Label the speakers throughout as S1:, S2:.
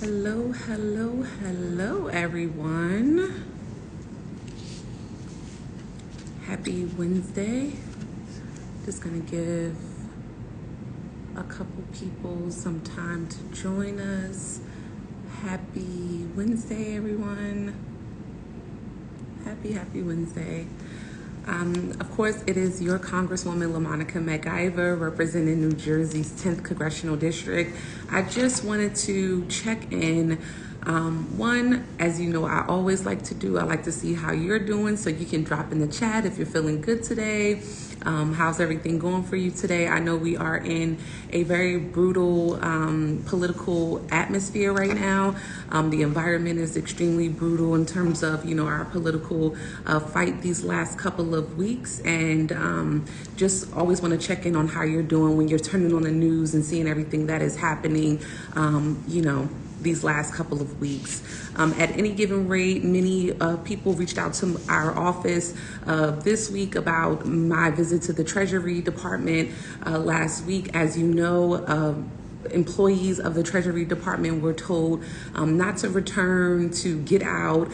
S1: Hello, hello, hello, everyone. Happy Wednesday. Just gonna give a couple people some time to join us. Happy Wednesday, everyone. Happy Wednesday. Of course, it is your Congresswoman, LaMonica McIver, representing New Jersey's 10th Congressional District. I just wanted to check in. One, as you know, I always like to do, I like to see how you're doing, so you can drop in the chat if you're feeling good today. How's everything going for you today? I know we are in a very brutal political atmosphere right now. The environment is extremely brutal in terms of, our political fight these last couple of weeks. And just always want to check in on how you're doing when you're turning on the news and seeing everything that is happening, these last couple of weeks. At any given rate, many people reached out to our office this week about my visit to the Treasury Department last week. As you know, employees of the Treasury Department were told not to return, to get out.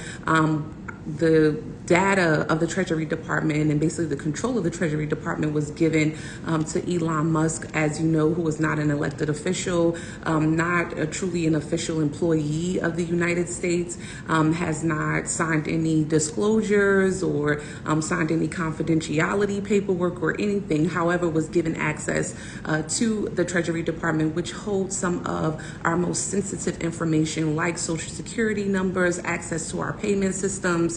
S1: The data of the Treasury Department and basically the control of the Treasury Department was given to Elon Musk, as you know, who was not an elected official, not truly an official employee of the United States, has not signed any disclosures or signed any confidentiality paperwork or anything, however, was given access to the Treasury Department, which holds some of our most sensitive information like Social Security numbers, access to our payment systems,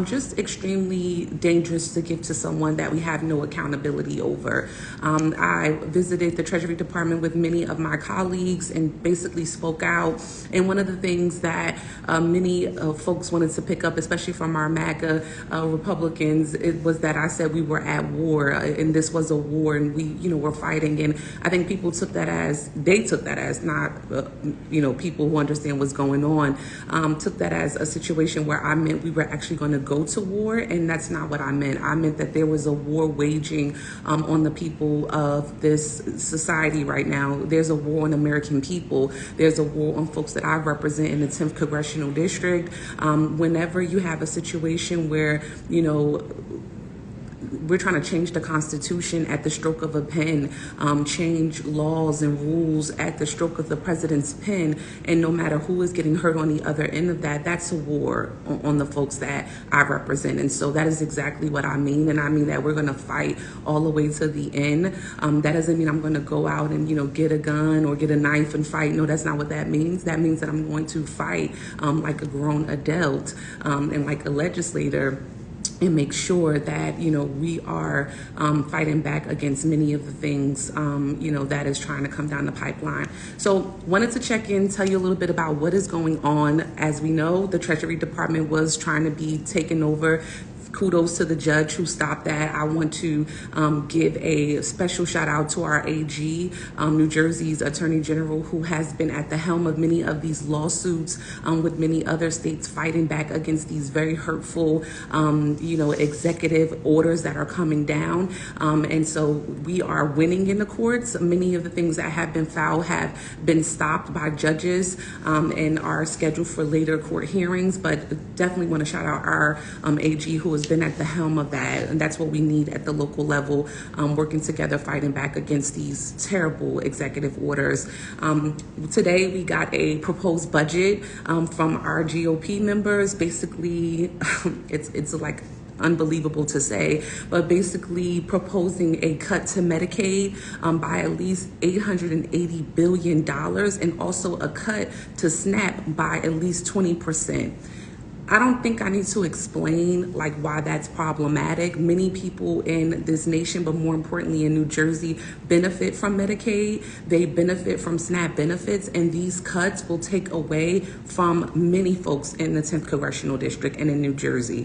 S1: just extremely dangerous to give to someone that we have no accountability over. I visited the Treasury Department with many of my colleagues and basically spoke out. And one of the things that many folks wanted to pick up, especially from our MAGA Republicans, it was that I said we were at war and this was a war and we, were fighting. And I think people took that as, not, people who understand what's going on, took that as a situation where I meant we were actually going to go to war, and that's not what I meant. I meant that there was a war waging on the people of this society right now. There's a war on American people. There's a war on folks that I represent in the 10th Congressional District. Whenever you have a situation where, we're trying to change the Constitution at the stroke of a pen, change laws and rules at the stroke of the president's pen, and no matter who is getting hurt on the other end of that, that's a war on the folks that I represent. And so that is exactly what I mean. And I mean that we're going to fight all the way to the end. That doesn't mean I'm going to go out and, get a gun or get a knife and fight. No, that's not what that means. That means that I'm going to fight like a grown adult and like a legislator, and make sure that, we are fighting back against many of the things, that is trying to come down the pipeline. So wanted to check in, tell you a little bit about what is going on. As we know, the Treasury Department was trying to be taken over. Kudos to the judge who stopped that. I want to give a special shout out to our AG, New Jersey's Attorney General, who has been at the helm of many of these lawsuits with many other states fighting back against these very hurtful, executive orders that are coming down. And so we are winning in the courts. Many of the things that have been filed have been stopped by judges and are scheduled for later court hearings. But definitely want to shout out our AG, who has been at the helm of that, and that's what we need at the local level, working together, fighting back against these terrible executive orders. Today we got a proposed budget from our GOP members. Basically, it's like unbelievable to say, but basically proposing a cut to Medicaid by at least $880 billion, and also a cut to SNAP by at least 20%. I don't think I need to explain why that's problematic. Many people in this nation, but more importantly in New Jersey, benefit from Medicaid. They benefit from SNAP benefits, and these cuts will take away from many folks in the 10th Congressional District and in New Jersey.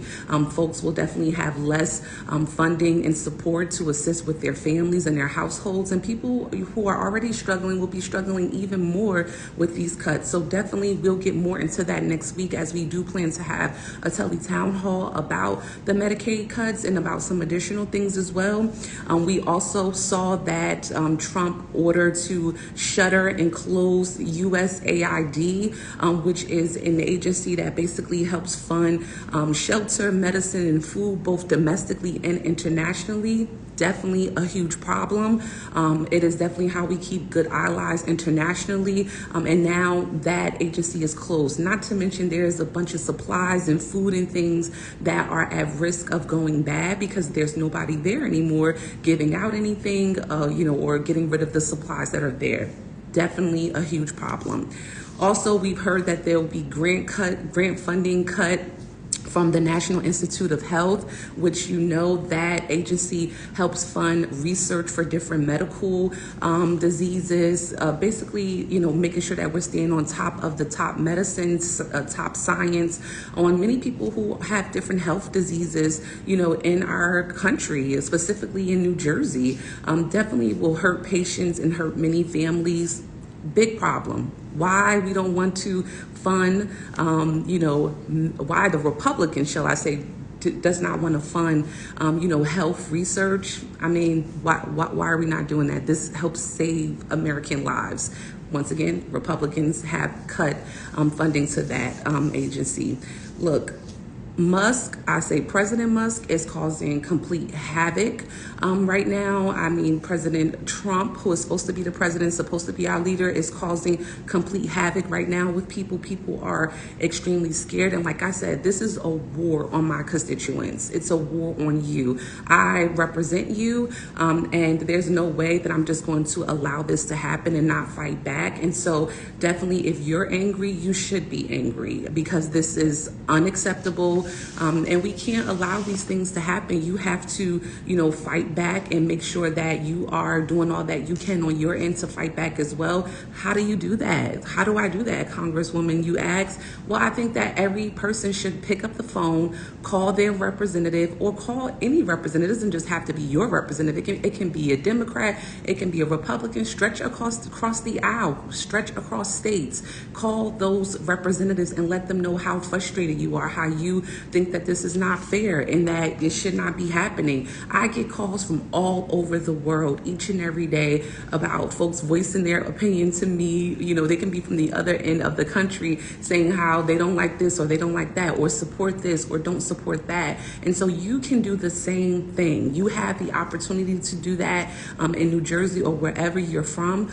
S1: Folks will definitely have less funding and support to assist with their families and their households, and people who are already struggling will be struggling even more with these cuts. So definitely we'll get more into that next week, as we do plan to have a town hall about the Medicaid cuts and about some additional things as well. We also saw that Trump ordered to shutter and close USAID, which is an agency that basically helps fund shelter, medicine, and food, both domestically and internationally. Definitely a huge problem. It is definitely how we keep good allies internationally. And now that agency is closed. Not to mention there's a bunch of supplies and food and things that are at risk of going bad because there's nobody there anymore giving out anything, or getting rid of the supplies that are there. Definitely a huge problem. Also, we've heard that there will be grant funding cut from the National Institute of Health, which that agency helps fund research for different medical diseases, basically, making sure that we're staying on top of the top medicines, top science on many people who have different health diseases, in our country, specifically in New Jersey. Definitely will hurt patients and hurt many families. Big problem. Why we don't want to fund, why the Republicans, shall I say, does not want to fund, health research. I mean, why are we not doing that? This helps save American lives. Once again, Republicans have cut funding to that agency. Look, President Musk is causing complete havoc right now. I mean, President Trump, who is supposed to be the president, supposed to be our leader, is causing complete havoc right now with people. People are extremely scared. And like I said, this is a war on my constituents. It's a war on you. I represent you, and there's no way that I'm just going to allow this to happen and not fight back. And so definitely, if you're angry, you should be angry because this is unacceptable. And we can't allow these things to happen. You have to, fight back and make sure that you are doing all that you can on your end to fight back as well. How do you do that? How do I do that, Congresswoman, you ask? Well, I think that every person should pick up the phone, call their representative, or call any representative. It doesn't just have to be your representative. It can be a Democrat. It can be a Republican. Stretch across the aisle. Stretch across states. Call those representatives and let them know how frustrated you are, how you think that this is not fair and that it should not be happening. I get calls from all over the world each and every day about folks voicing their opinion to me. They can be from the other end of the country saying how they don't like this or they don't like that or support this or don't support that. And so you can do the same thing. You have the opportunity to do that in New Jersey or wherever you're from.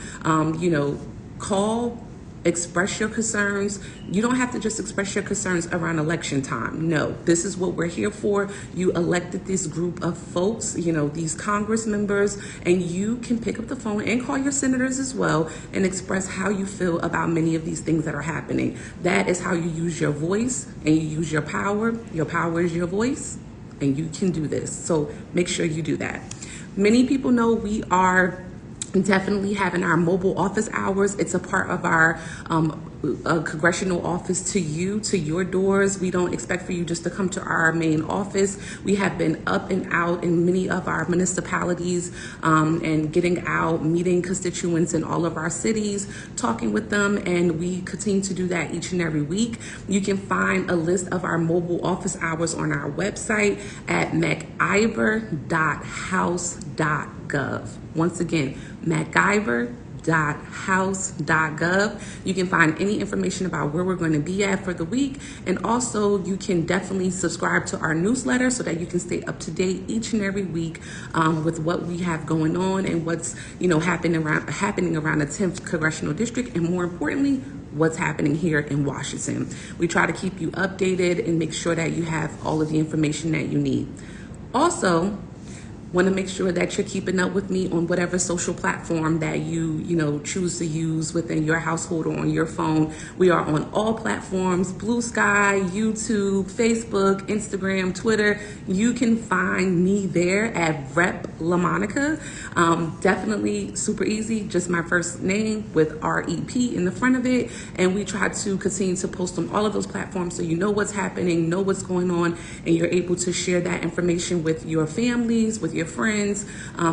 S1: Call, express your concerns. You don't have to just express your concerns around election time. No, this is what we're here for. You elected this group of folks, these Congress members, and you can pick up the phone and call your senators as well and express how you feel about many of these things that are happening. That is how you use your voice and you use your power. Your power is your voice, and you can do this. So make sure you do that. Many people know we are definitely having our mobile office hours. It's a part of our congressional office to your doors. We don't expect for you just to come to our main office. We have been up and out in many of our municipalities and getting out, meeting constituents in all of our cities, talking with them, and we continue to do that each and every week. You can find a list of our mobile office hours on our website at McIver.house.gov. Once again, McIver.house.gov. You can find any information about where we're going to be at for the week. And also you can definitely subscribe to our newsletter so that you can stay up to date each and every week with what we have going on and what's, happening around the 10th Congressional District. And more importantly, what's happening here in Washington. We try to keep you updated and make sure that you have all of the information that you need. Also, want to make sure that you're keeping up with me on whatever social platform that you choose to use within your household or on your phone. We are on all platforms: Blue Sky, YouTube, Facebook, Instagram, Twitter. You can find me there at Rep LaMonica. Definitely super easy, just my first name with R-E-P in the front of it. And we try to continue to post on all of those platforms so you know what's happening, know what's going on, and you're able to share that information with your families, with your your friends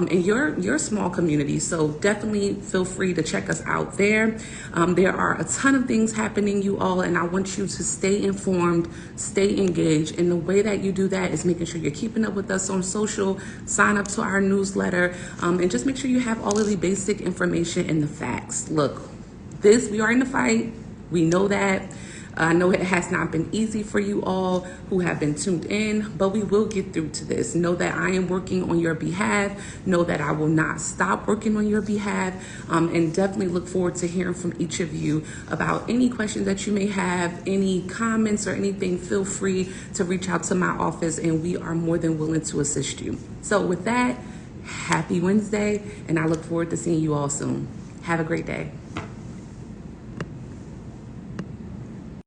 S1: in your small community. So definitely feel free to check us out there. There are a ton of things happening, you all, and I want you to stay informed, stay engaged. And the way that you do that is making sure you're keeping up with us on social, sign up to our newsletter, and just make sure you have all of the basic information and the facts. Look, we are in the fight. We know that. I know it has not been easy for you all who have been tuned in, but we will get through to this. Know that I am working on your behalf. Know that I will not stop working on your behalf, and definitely look forward to hearing from each of you about any questions that you may have, any comments or anything. Feel free to reach out to my office, and we are more than willing to assist you. So with that, happy Wednesday, and I look forward to seeing you all soon. Have a great day.